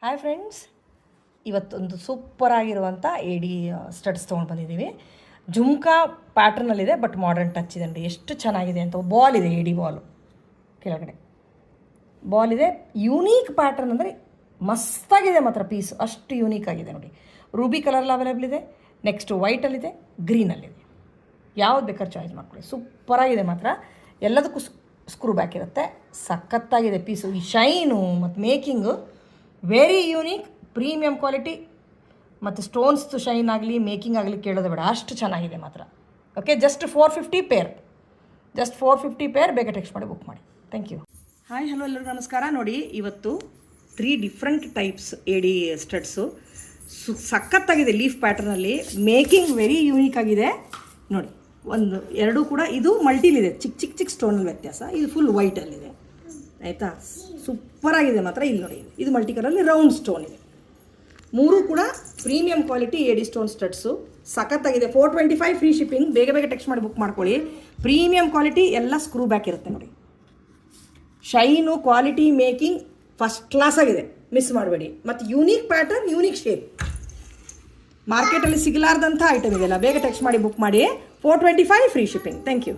Hi friends, ಇವತ್ತೊಂದು ಸೂಪರಾಗಿರುವಂಥ ಎಡಿ studs ತೊಗೊಂಡು ಬಂದಿದ್ದೀವಿ. ಜುಮ್ಕಾ ಪ್ಯಾಟ್ರನಲ್ಲಿದೆ, ಬಟ್ ಮಾಡರ್ನ್ ಟಚ್ ಇದೆ ನೋಡಿ. ಎಷ್ಟು ಚೆನ್ನಾಗಿದೆ ಅಂತ. ಬಾಲ್ ಇದೆ, ಎಡಿ ಬಾಲು ಕೆಳಗಡೆ ಬಾಲ್ ಇದೆ. ಯೂನೀಕ್ ಪ್ಯಾಟ್ರನ್ ಅಂದರೆ ಮಸ್ತಾಗಿದೆ ಮಾತ್ರ. ಪೀಸ್ ಅಷ್ಟು ಯೂನೀಕ್ ಆಗಿದೆ ನೋಡಿ. ರೂಬಿ ಕಲರಲ್ಲಿ ಅವೈಲೇಬಲ್ ಇದೆ, ನೆಕ್ಸ್ಟ್ ವೈಟಲ್ಲಿದೆ, ಗ್ರೀನಲ್ಲಿದೆ. ಯಾವ್ದು ಬೇಕಾದ್ರೆ ಚಾಯ್ಸ್ ಮಾಡ್ಕೊಳ್ಳಿ. ಸೂಪರಾಗಿದೆ ಮಾತ್ರ. ಎಲ್ಲದಕ್ಕೂ ಸ್ಕ್ರೂ ಬ್ಯಾಕ್ ಇರುತ್ತೆ. ಸಖತ್ತಾಗಿದೆ ಪೀಸು. ಈ ಶೈನು ಮತ್ತು making very unique, premium quality. ಮತ್ತು ಸ್ಟೋನ್ಸ್ದು ಶೈನ್ ಆಗಲಿ ಮೇಕಿಂಗ್ ಆಗಲಿ ಕೇಳೋದು ಬೇಡ, ಅಷ್ಟು ಚೆನ್ನಾಗಿದೆ ಮಾತ್ರ. Okay, just 450 pair. Just 450 pair. ಬೇಗ ಟೆಕ್ಸ್ಟ್ ಮಾಡಿ ಬುಕ್ ಮಾಡಿ. Thank you. ಹಾಯ್, ಹಲೋ, ಎಲ್ಲರಿಗೂ ನಮಸ್ಕಾರ. ನೋಡಿ, ಇವತ್ತು 3 ಡಿಫ್ರೆಂಟ್ ಟೈಪ್ಸ್ ಎಡಿ ಸ್ಟಡ್ಸು. ಸಖತ್ತಾಗಿದೆ. ಲೀಫ್ ಪ್ಯಾಟರ್ನಲ್ಲಿ ಮೇಕಿಂಗ್ ವೆರಿ ಯೂನೀಕ್ ಆಗಿದೆ ನೋಡಿ. ಒಂದು ಎರಡೂ ಕೂಡ ಇದು ಮಲ್ಟಿಲಿದೆ, ಚಿಕ್ಕ ಚಿಕ್ಕ ಚಿಕ್ಕ ಸ್ಟೋನಲ್ಲಿ ವ್ಯತ್ಯಾಸ. ಇದು ಫುಲ್ ವೈಟಲ್ಲಿದೆ, ಆಯಿತಾ. ಸೂಪರಾಗಿದೆ ಮಾತ್ರ. ಇಲ್ಲಿ ನೋಡಿ, ಇದು ಮಲ್ಟಿ ಕಲರಲ್ಲಿ ರೌಂಡ್ ಸ್ಟೋನ್ ಇದೆ. ಮೂರೂ ಕೂಡ ಪ್ರೀಮಿಯಮ್ ಕ್ವಾಲಿಟಿ ಎಡಿ ಸ್ಟೋನ್ ಸ್ಟಡ್ಸು. ಸಖತ್ತಾಗಿದೆ. 425 ಫ್ರೀ ಶಿಪ್ಪಿಂಗ್. ಬೇಗ ಬೇಗ ಟೆಕ್ಸ್ಟ್ ಮಾಡಿ ಬುಕ್ ಮಾಡ್ಕೊಳ್ಳಿ. ಪ್ರೀಮಿಯಮ್ ಕ್ವಾಲಿಟಿ, ಎಲ್ಲ ಸ್ಕ್ರೂ ಬ್ಯಾಕ್ ಇರುತ್ತೆ ನೋಡಿ. Shine, quality, making first class ಆಗಿದೆ, ಮಿಸ್ ಮಾಡಬೇಡಿ. ಮತ್ತು ಯೂನೀಕ್ ಪ್ಯಾಟರ್ನ್, ಯೂನೀಕ್ ಶೇಪ್. ಮಾರ್ಕೆಟಲ್ಲಿ ಸಿಗಲಾರ್ದಂಥ ಐಟಮ್ ಇದೆಯಲ್ಲ. ಬೇಗ ಟೆಕ್ಸ್ಟ್ ಮಾಡಿ ಬುಕ್ ಮಾಡಿ. 425 free shipping. Thank you.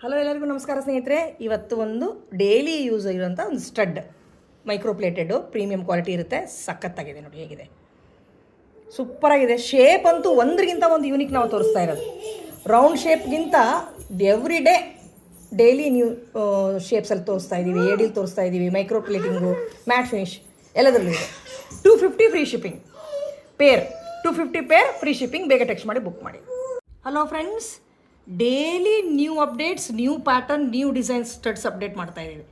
Hello, ಎಲ್ಲರಿಗೂ ನಮಸ್ಕಾರ ಸ್ನೇಹಿತರೆ. ಇವತ್ತು ಒಂದು ಡೈಲಿ ಯೂಸ್ ಆಗಿರೋಂಥ ಒಂದು stud, micro plated, premium quality ಇರುತ್ತೆ. ಸಖತ್ತಾಗಿದೆ ನೋಡಿ, ಹೇಗಿದೆ. ಸೂಪರಾಗಿದೆ. ಶೇಪ್ ಅಂತೂ ಒಂದರಿಗಿಂತ ಒಂದು ಯೂನಿಕ್ ನಾವು ತೋರಿಸ್ತಾ ಇರೋದು. ರೌಂಡ್ ಶೇಪ್ಗಿಂತ ಎವ್ರಿ ಡೇ ಡೈಲಿ ನ್ಯೂ ಶೇಪ್ಸಲ್ಲಿ ತೋರಿಸ್ತಾ ಇದ್ದೀವಿ. ಎಡಿಲಿ ತೋರಿಸ್ತಾ ಇದ್ದೀವಿ. ಮೈಕ್ರೋ ಪ್ಲೇಟಿಂಗು, ಮ್ಯಾಟ್ ಫಿನಿಶ್ ಎಲ್ಲದರಲ್ಲೂ ಇದೆ. 250 free shipping pair. 250 pair free shipping. ಬೇಗ ಟೆಕ್ಸ್ಟ್ ಮಾಡಿ ಬುಕ್ ಮಾಡಿ. Hello friends, daily new updates, new pattern, new designs studs update ಮಾಡ್ತಾ ಇದ್ದೀವಿ.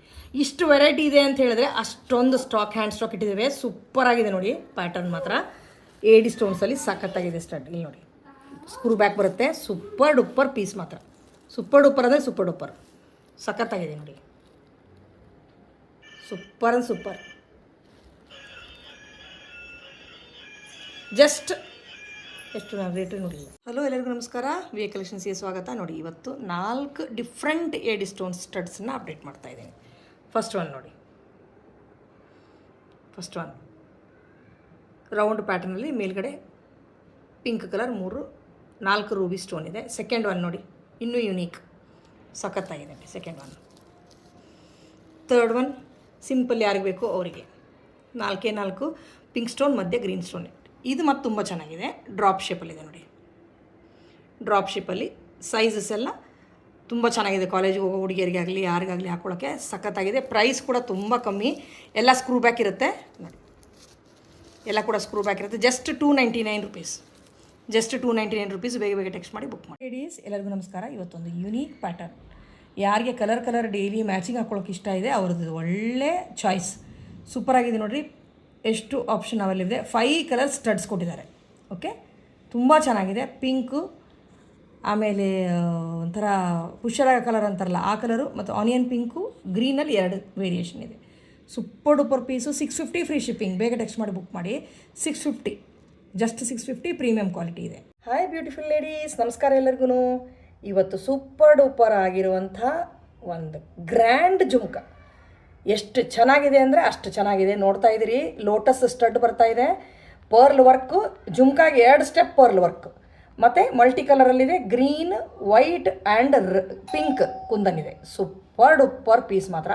ಇಷ್ಟು ವೆರೈಟಿ ಇದೆ ಅಂತ ಹೇಳಿದ್ರೆ ಅಷ್ಟೊಂದು ಸ್ಟಾಕ್, ಹ್ಯಾಂಡ್ ಸ್ಟಾಕ್ ಇಟ್ಟಿದ್ದೇವೆ. ಸೂಪರಾಗಿದೆ ನೋಡಿ. ಪ್ಯಾಟರ್ನ್ ಮಾತ್ರ ಎಡಿ ಸ್ಟೋನ್ಸಲ್ಲಿ ಸಖತ್ತಾಗಿದೆ ಸ್ಟಡ್. ಇಲ್ಲಿ ನೋಡಿ, ಸ್ಕ್ರೂ ಬ್ಯಾಕ್ ಬರುತ್ತೆ. ಸೂಪರ್ ಡೂಪರ್ ಪೀಸ್ ಮಾತ್ರ. ಸೂಪರ್ ಡೂಪರ್ ಅಂದರೆ ಸೂಪರ್ ಡೂಪರ್. ಸಖತ್ತಾಗಿದೆ ನೋಡಿ. ಸೂಪರ್ ಅಂದರೆ ಸೂಪರ್. ಜಸ್ಟ್ ಎಷ್ಟು ನಾವು ರೇಟು ನೋಡಿಲ್ಲ. ಹಲೋ, ಎಲ್ಲರಿಗೂ ನಮಸ್ಕಾರ. ವಿ ಎ ಕಲೆಕ್ಷನ್ಸ್ಗೆ ಸ್ವಾಗತ. ನೋಡಿ, ಇವತ್ತು 4 ಡಿಫ್ರೆಂಟ್ ಎಡಿ ಸ್ಟೋನ್ ಸ್ಟಡ್ಸನ್ನು ಅಪ್ಡೇಟ್ ಮಾಡ್ತಾ ಇದ್ದೀನಿ. ಫಸ್ಟ್ ಒನ್ ನೋಡಿ. ಫಸ್ಟ್ ಒನ್ ರೌಂಡ್ ಪ್ಯಾಟರ್ನಲ್ಲಿ ಮೇಲ್ಗಡೆ ಪಿಂಕ್ ಕಲರ್ 4 ರೂಬಿ ಸ್ಟೋನ್ ಇದೆ. ಸೆಕೆಂಡ್ ಒನ್ ನೋಡಿ, ಇನ್ನೂ ಯುನೀಕ್, ಸಖತ್ತಾಗಿದೆ. Second one. Third one simple, ಯಾರಿಗೆ ಬೇಕೋ ಅವರಿಗೆ 4 ಪಿಂಕ್ ಸ್ಟೋನ್ ಮಧ್ಯೆ ಗ್ರೀನ್ ಸ್ಟೋನ್. ಇದು ಮತ್ತು ತುಂಬ ಚೆನ್ನಾಗಿದೆ. ಡ್ರಾಪ್ ಶೇಪಲ್ಲಿದೆ ನೋಡಿ. ಡ್ರಾಪ್ ಶೇಪಲ್ಲಿ ಸೈಜಸ್ ಎಲ್ಲ ತುಂಬ ಚೆನ್ನಾಗಿದೆ. ಕಾಲೇಜಿಗೆ ಹೋಗೋ ಹುಡುಗಿಯರಿಗೆ ಆಗಲಿ ಯಾರಿಗಾಗಲಿ ಹಾಕ್ಕೊಳ್ಳೋಕ್ಕೆ ಸಖತ್ತಾಗಿದೆ. ಪ್ರೈಸ್ ಕೂಡ ತುಂಬ ಕಮ್ಮಿ. ಎಲ್ಲ ಸ್ಕ್ರೂ ಬ್ಯಾಕ್ ಇರುತ್ತೆ ನೋಡಿ. ಎಲ್ಲ ಕೂಡ ಸ್ಕ್ರೂ ಬ್ಯಾಕ್ ಇರುತ್ತೆ. Just 299 rupees. Just 299 rupees. ಬೇಗ ಬೇಗ ಟೆಕ್ಸ್ಟ್ ಮಾಡಿ ಬುಕ್ ಮಾಡಿ. ಲೇಡೀಸ್, ಎಲ್ಲರಿಗೂ ನಮಸ್ಕಾರ. ಇವತ್ತೊಂದು ಯುನೀಕ್ ಪ್ಯಾಟರ್ನ್. ಯಾರಿಗೆ ಕಲರ್ ಡೈಲಿ ಮ್ಯಾಚಿಂಗ್ ಹಾಕ್ಕೊಳ್ಳೋಕೆ ಇಷ್ಟ ಇದೆ ಅವ್ರದ್ದು ಒಳ್ಳೆ ಚಾಯ್ಸ್. ಸೂಪರಾಗಿದೆ ನೋಡಿರಿ. ಎಷ್ಟು ಆಪ್ಷನ್ ಅವೈಲೇಬಲ್ ಇದೆ. 5 ಕಲರ್ ಸ್ಟಡ್ಸ್ ಕೊಟ್ಟಿದ್ದಾರೆ. ಓಕೆ, ತುಂಬ ಚೆನ್ನಾಗಿದೆ. ಪಿಂಕು, ಆಮೇಲೆ ಒಂಥರ ಪುಷರ ಕಲರ್ ಅಂತಾರಲ್ಲ ಆ ಕಲರು, ಮತ್ತು ಆನಿಯನ್ ಪಿಂಕು, ಗ್ರೀನಲ್ಲಿ 2 ವೇರಿಯೇಷನ್ ಇದೆ. Super duper piece. 650 free shipping. ಬೇಗ ಟೆಕ್ಸ್ಟ್ ಮಾಡಿ ಬುಕ್ ಮಾಡಿ. 650, ಜಸ್ಟ್ 650 ಪ್ರೀಮಿಯಮ್ ಕ್ವಾಲಿಟಿ ಇದೆ. ಹಾಯ್ ಬ್ಯೂಟಿಫುಲ್ ಲೇಡೀಸ್, ನಮಸ್ಕಾರ ಎಲ್ಲರಿಗೂ. ಇವತ್ತು ಸೂಪರ್ ಡೂಪರ್ ಆಗಿರುವಂಥ ಒಂದು ಗ್ರ್ಯಾಂಡ್ ಜುಮ್ಕ. ಎಷ್ಟು ಚೆನ್ನಾಗಿದೆ ಅಂದರೆ ಅಷ್ಟು ಚೆನ್ನಾಗಿದೆ. ನೋಡ್ತಾ ಇದ್ದೀರಿ, ಲೋಟಸ್ ಸ್ಟಡ್ ಬರ್ತಾ ಇದೆ. ಪರ್ಲ್ ವರ್ಕು, ಜುಮ್ಕಾಗೆ 2 ಸ್ಟೆಪ್ ಪರ್ಲ್ ವರ್ಕ್, ಮತ್ತು ಮಲ್ಟಿ ಕಲರಲ್ಲಿದೆ. Green, white and pink kundan ಇದೆ. ಸೂಪರ್ ಡೂಪರ್ ಪೀಸ್ ಮಾತ್ರ.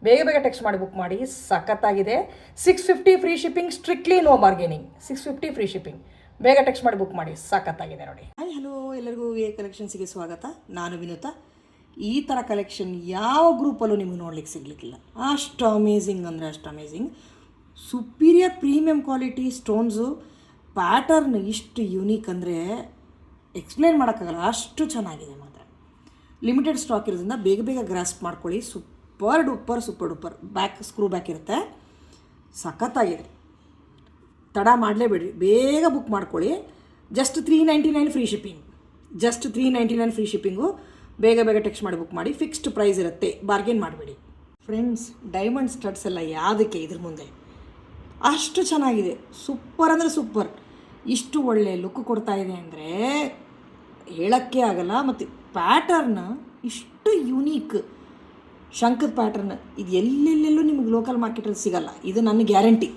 ಬೇಗ ಬೇಗ ಟೆಕ್ಸ್ಟ್ ಮಾಡಿ ಬುಕ್ ಮಾಡಿ. ಸಖತ್ತಾಗಿದೆ. 650 free shipping. Strictly no bargaining. 650 free shipping. ಬೇಗ ಟೆಕ್ಸ್ಟ್ ಮಾಡಿ ಬುಕ್ ಮಾಡಿ. ಸಖತ್ತಾಗಿದೆ ನೋಡಿ. ಹಾಯ್, ಹಲೋ, ಎಲ್ಲರಿಗೂ ವಿ ಎ ಕಲೆಕ್ಷನ್ಸಿಗೆ ಸ್ವಾಗತ. ನಾನು ವಿನುತಾ. ಈ ಥರ ಕಲೆಕ್ಷನ್ ಯಾವ ಗ್ರೂಪಲ್ಲೂ ನಿಮಗೆ ನೋಡ್ಲಿಕ್ಕೆ ಸಿಗಲಿಕ್ಕಿಲ್ಲ. ಅಷ್ಟು ಅಮೇಝಿಂಗ್ ಅಂದರೆ ಅಷ್ಟು amazing. Superior premium quality stones. Pattern ಇಷ್ಟು ಯೂನೀಕ್ ಅಂದರೆ ಎಕ್ಸ್ಪ್ಲೇನ್ ಮಾಡೋಕ್ಕಾಗಲ್ಲ, ಅಷ್ಟು ಚೆನ್ನಾಗಿದೆ ಮಾತ್ರ. ಲಿಮಿಟೆಡ್ ಸ್ಟಾಕ್ ಇರೋದ್ರಿಂದ ಬೇಗ ಬೇಗ ಗ್ರಾಸ್ಪ್ ಮಾಡ್ಕೊಳ್ಳಿ. Super duper back screw back ಇರುತ್ತೆ. ಸಖತ್ತಾಗಿದೆ. ತಡ ಮಾಡಲೇಬೇಡ್ರಿ, ಬೇಗ ಬುಕ್ ಮಾಡ್ಕೊಳ್ಳಿ. Just 399 free shipping. Just 399 free shipping. ಬೇಗ ಬೇಗ ಟೆಕ್ಸ್ಟ್ ಮಾಡಿ ಬುಕ್ ಮಾಡಿ. ಫಿಕ್ಸ್ಡ್ ಪ್ರೈಸ್ ಇರುತ್ತೆ, ಬಾರ್ಗೇನ್ ಮಾಡಬೇಡಿ. ಫ್ರೆಂಡ್ಸ್, ಡೈಮಂಡ್ ಸ್ಟಡ್ಸ್ ಎಲ್ಲ ಯಾವುದಕ್ಕೆ ಇದ್ರ ಮುಂದೆ. ಅಷ್ಟು ಚೆನ್ನಾಗಿದೆ. ಸೂಪರ್ ಅಂದರೆ ಸೂಪರ್. ಇಷ್ಟು ಒಳ್ಳೆ ಲುಕ್ ಕೊಡ್ತಾ ಇದೆ ಅಂದರೆ ಹೇಳೋಕ್ಕೆ ಆಗಲ್ಲ. ಮತ್ತು ಪ್ಯಾಟರ್ನ್ ಇಷ್ಟು ಯೂನೀಕ್. ಶಂಕದ ಪ್ಯಾಟರ್ನ್ ಇದು ಎಲ್ಲೆಲ್ಲೆಲ್ಲೂ ನಿಮಗೆ ಲೋಕಲ್ ಮಾರ್ಕೆಟಲ್ಲಿ ಸಿಗಲ್ಲ. ಇದು ನನ್ನ ಗ್ಯಾರಂಟಿ.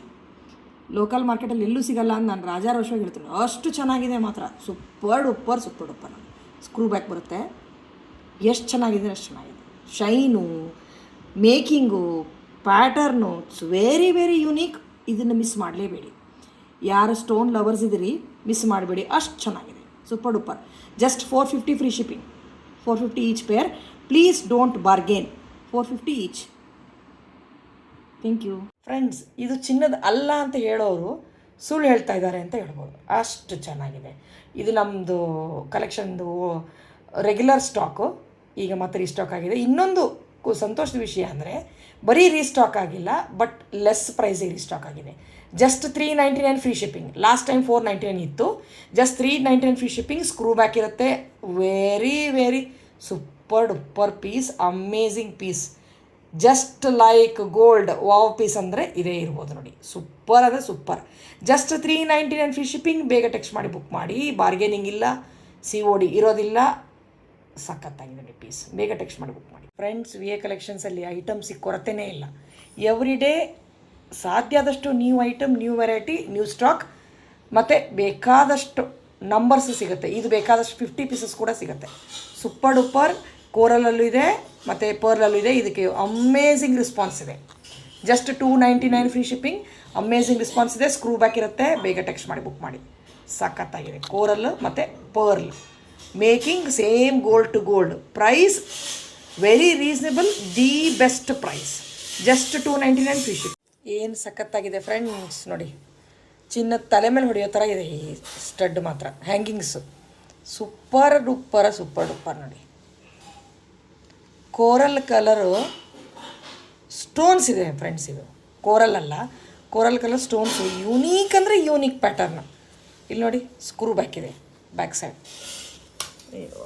ಲೋಕಲ್ ಮಾರ್ಕೆಟಲ್ಲಿ ಎಲ್ಲೂ ಸಿಗಲ್ಲ ಅಂತ ನಾನು ರಾಜಾರೋಷವಾಗಿ ಹೇಳ್ತೀನಿ. ಅಷ್ಟು ಚೆನ್ನಾಗಿದೆ ಮಾತ್ರ. ಸೂಪರ್ ಡೂಪರ್ ಸ್ಕ್ರೂ ಬ್ಯಾಕ್ ಬರುತ್ತೆ. ಎಷ್ಟು ಚೆನ್ನಾಗಿದೆ ಅಷ್ಟು ಚೆನ್ನಾಗಿದೆ. Shine, making, pattern, it's very very unique. ಇದನ್ನು ಮಿಸ್ ಮಾಡಲೇಬೇಡಿ. ಯಾರು ಸ್ಟೋನ್ ಲವರ್ಸ್ ಇದ್ದೀರಿ ಮಿಸ್ ಮಾಡಬೇಡಿ, ಅಷ್ಟು ಚೆನ್ನಾಗಿದೆ. Super duper. Just 450 free shipping. 450 each pair. Please don't bargain. 450 each. Thank you friends. ಇದು ಚಿನ್ನದ ಅಲ್ಲ ಅಂತ ಹೇಳೋರು ಸುಳ್ಳು ಹೇಳ್ತಾ ಇದ್ದಾರೆ ಅಂತ ಹೇಳ್ಬೋದು. ಅಷ್ಟು ಚೆನ್ನಾಗಿದೆ. ಇದು ನಮ್ಮದು ಕಲೆಕ್ಷನ್ದು ರೆಗ್ಯುಲರ್ ಸ್ಟಾಕು. ಈಗ ಮತ್ತೆ ರೀಸ್ಟಾಕ್ ಆಗಿದೆ. ಇನ್ನೊಂದು ಸಂತೋಷದ ವಿಷಯ ಅಂದರೆ ಬರೀ ರೀಸ್ಟಾಕ್ ಆಗಿಲ್ಲ, ಬಟ್ ಲೆಸ್ ಪ್ರೈಸಿಗೆ ರೀಸ್ಟಾಕ್ ಆಗಿದೆ. Just 399 free shipping. Last time 499 ಇತ್ತು. Just 399 free shipping. Screw back ಇರುತ್ತೆ. Very very super duper piece. Amazing piece. Just like gold wow piece ಅಂದರೆ ಇದೇ ಇರ್ಬೋದು ನೋಡಿ. ಸೂಪರ್ ಅಂದರೆ ಸೂಪರ್. Just 399 free shipping. ಬೇಗ ಟೆಕ್ಸ್ಟ್ ಮಾಡಿ ಬುಕ್ ಮಾಡಿ. ಬಾರ್ಗೇನಿಂಗ್ ಇಲ್ಲ, COD ಇರೋದಿಲ್ಲ. ಸಖತ್ತಾಗಿದೆ ನೋಡಿ ಪೀಸ್. ಬೇಗ ಟೆಕ್ಸ್ಟ್ ಮಾಡಿ ಬುಕ್ ಮಾಡಿ ಫ್ರೆಂಡ್ಸ್. VA ಕಲೆಕ್ಷನ್ಸಲ್ಲಿ ಐಟಮ್ಸಿಗೆ ಕೊರತೆನೇ ಇಲ್ಲ. ಎವ್ರಿ ಡೇ ಸಾಧ್ಯ ಆದಷ್ಟು new item, new variety, new stock, ಮತ್ತು ಬೇಕಾದಷ್ಟು ನಂಬರ್ಸ್ ಸಿಗುತ್ತೆ. ಇದು ಬೇಕಾದಷ್ಟು 50 ಪೀಸಸ್ ಕೂಡ ಸಿಗುತ್ತೆ. Super duper. ಕೋರಲಲ್ಲೂ ಇದೆ ಮತ್ತು ಪರ್ಲಲ್ಲೂ ಇದೆ. ಇದಕ್ಕೆ ಅಮೇಝಿಂಗ್ ರೆಸ್ಪಾನ್ಸ್ ಇದೆ. Just 299 free shipping. Amazing response ಇದೆ. ಸ್ಕ್ರೂ ಬ್ಯಾಕ್ ಇರುತ್ತೆ. ಬೇಗ ಟೆಕ್ಸ್ಟ್ ಮಾಡಿ ಬುಕ್ ಮಾಡಿ. ಸಖತ್ತಾಗಿದೆ. ಕೋರಲ್ ಮತ್ತು pearl. Making same gold to gold. Price very reasonable. The best price. Just 299 free ship. ಏನು ಸಖತ್ತಾಗಿದೆ ಫ್ರೆಂಡ್ಸ್ ನೋಡಿ. ಚಿನ್ನದ ತಲೆ ಮೇಲೆ ಹೊಡೆಯೋ ಥರ ಇದೆ ಈ ಸ್ಟಡ್ ಮಾತ್ರ. ಹ್ಯಾಂಗಿಂಗ್ಸು ಸೂಪರ್ ಡೂಪರ್ ನೋಡಿ. ಕೋರಲ್ ಕಲರು ಸ್ಟೋನ್ಸ್ ಇದೆ ಫ್ರೆಂಡ್ಸ್. ಇದು ಕೋರಲ್ ಅಲ್ಲ, ಕೋರಲ್ ಕಲರ್ ಸ್ಟೋನ್ಸು. ಯೂನೀಕ್ ಅಂದರೆ ಯೂನೀಕ್ ಪ್ಯಾಟರ್ನ್. ಇಲ್ಲಿ ನೋಡಿ ಸ್ಕ್ರೂ ಬ್ಯಾಕ್ ಇದೆ ಬ್ಯಾಕ್ ಸೈಡ್. ಅಯ್ಯೋ